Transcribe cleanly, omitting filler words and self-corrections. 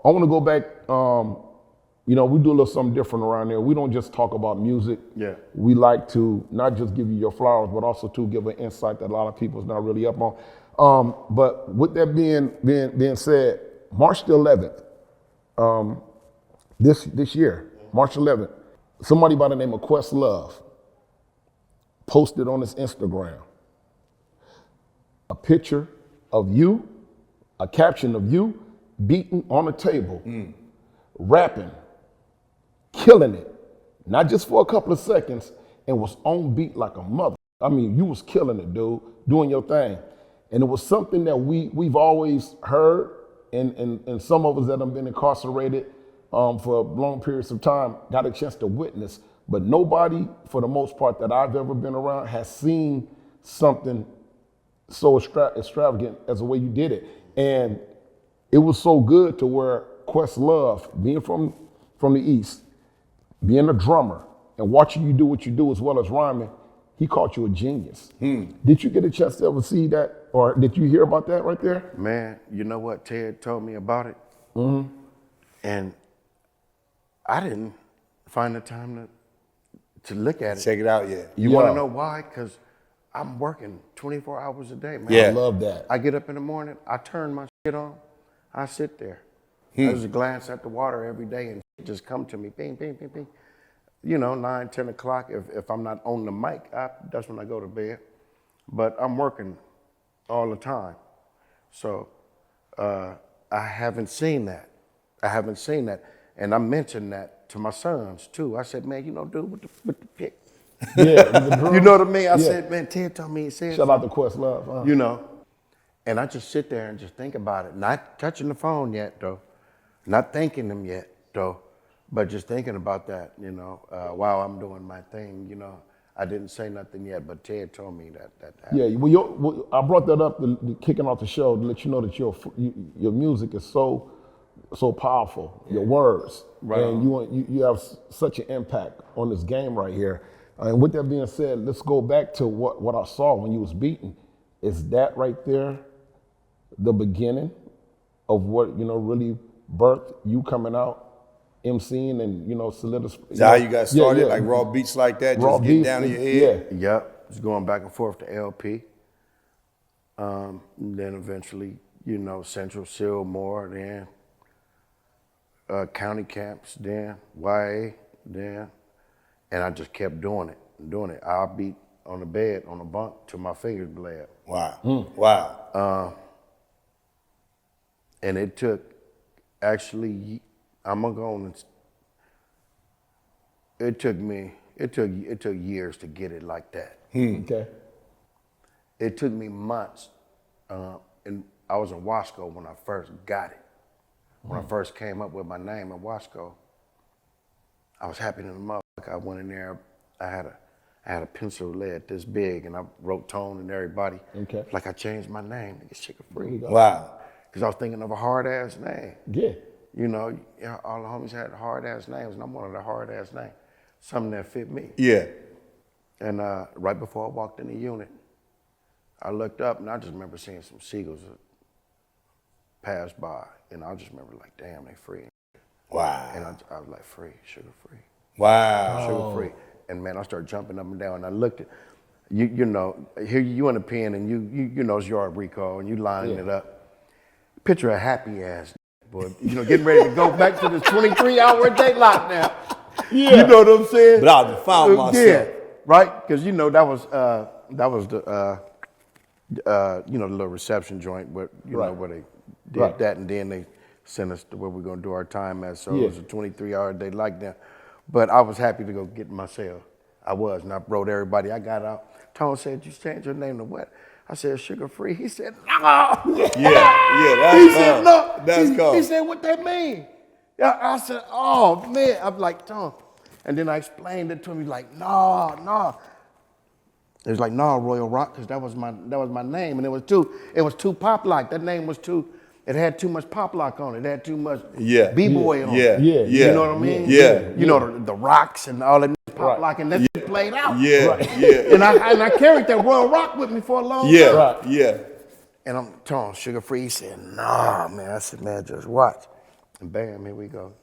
I want to go back. You know, we do a little something different around there. We don't just talk about music. Yeah. We like to not just give you your flowers, but also to give an insight that a lot of people is not really up on. But with that being said, March the 11th, this year, March 11th, somebody by the name of Questlove posted on his Instagram a picture of you, a caption of you beating on a table, rapping, killing it, not just for a couple of seconds, and was on beat like a mother. I mean, you was killing it, dude, doing your thing. And it was something that we've always heard, and some of us that have been incarcerated for long periods of time got a chance to witness, but nobody, for the most part, that I've ever been around has seen something so extravagant as the way you did it. And it was so good to where Questlove, being from the East, being a drummer, and watching you do what you do as well as rhyming, he called you a genius. Did you get a chance to ever see that, or did you hear about that right there? Man, you know what? Ted told me about it, and I didn't find the time to look at it. Check it out, yeah. You want to know why? Because I'm working 24 hours a day, man. Yeah. I love that. I get up in the morning, I turn my shit on, I sit there. I just glance at the water every day and it just come to me, bing, bing, bing, bing. You know, 9, 10 o'clock, if I'm not on the mic, that's when I go to bed. But I'm working all the time. So I haven't seen that. And I mentioned that to my sons too. I said, man, you know, dude, with the pick. Yeah, You know what I mean? I said, man, Ted told me he said shout out to Questlove. you know. And I just sit there and just think about it. Not touching the phone yet, though. Not thanking them yet, though. But just thinking about that, you know, while I'm doing my thing, you know. I didn't say nothing yet, but Ted told me that happened. Yeah, well, I brought that up, kicking off the show, to let you know that your music is so powerful, your words, Right. And you have such an impact on this game right here. And with that being said, let's go back to what I saw when you was beating. Is that right there the beginning of what, you know, really birthed you coming out, MCing and, you know, solidifying? Is that how you got started? Like raw beats like that, Raw just getting beats, down in your head? Yeah. Yep, just going back and forth to LP. Then eventually, you know, Central Sillmore, then County Camps, then YA, then, and I just kept doing it. I'll beat on the bed, on the bunk, till my fingers bled. Wow, wow. And it took, actually, I'm gonna go on and, it took years to get it like that. Okay. It took me months, and I was in Wasco when I first got it. When I first came up with my name in Wasco, I was happy to the motherfucker. I went in there, I had a pencil lead this big, and I wrote Tone and everybody. Okay. Like I changed my name, nigga, Sugar Free. Wow. Because I was thinking of a hard-ass name. Yeah. You know, all the homies had hard-ass names, and I wanted a hard-ass name. Something that fit me. Yeah. And right before I walked in the unit, I looked up, and I just remember seeing some seagulls pass by. And I just remember like, damn, they free. Wow. And I was like, free, Sugar Free. Wow. Sugar Free. And man, I started jumping up and down, and I looked at, you know, here you in a pen, and you know it's yard recall, and you lining it up. Picture a happy ass boy, you know, getting ready to go back to this 23-hour-a-day lockdown. Yeah. You know what I'm saying? But I found myself. Yeah, right? Because you know that was the you know, the little reception joint where you know where they did that, and then they sent us to where we're gonna do our time at. So it was a 23-hour-a-day lockdown. But I was happy to go get myself. I was, and I wrote everybody. I got out. Tone said, "You changed your name to what?" I said, "Sugar Free." He said, "No." Yeah, that's He said, "No." That's cool. He said, "What that mean?" Yeah, I said, "Oh man." I'm like, "Tone," and then I explained it to him. He's like, "No." It was like, "No, Royal Rock," because that was my name, and it was too pop lock. That name was too. It had too much pop lock on it. It had too much b-boy on it. Yeah. You know what I mean? Yeah. You know the rocks and all that pop lock, and that shit played out. Yeah. And I carried that Royal Rock with me for a long time. Yeah. And I'm telling Sugar Free, he said, "Nah, man." I said, "Man, just watch." And bam, here we go.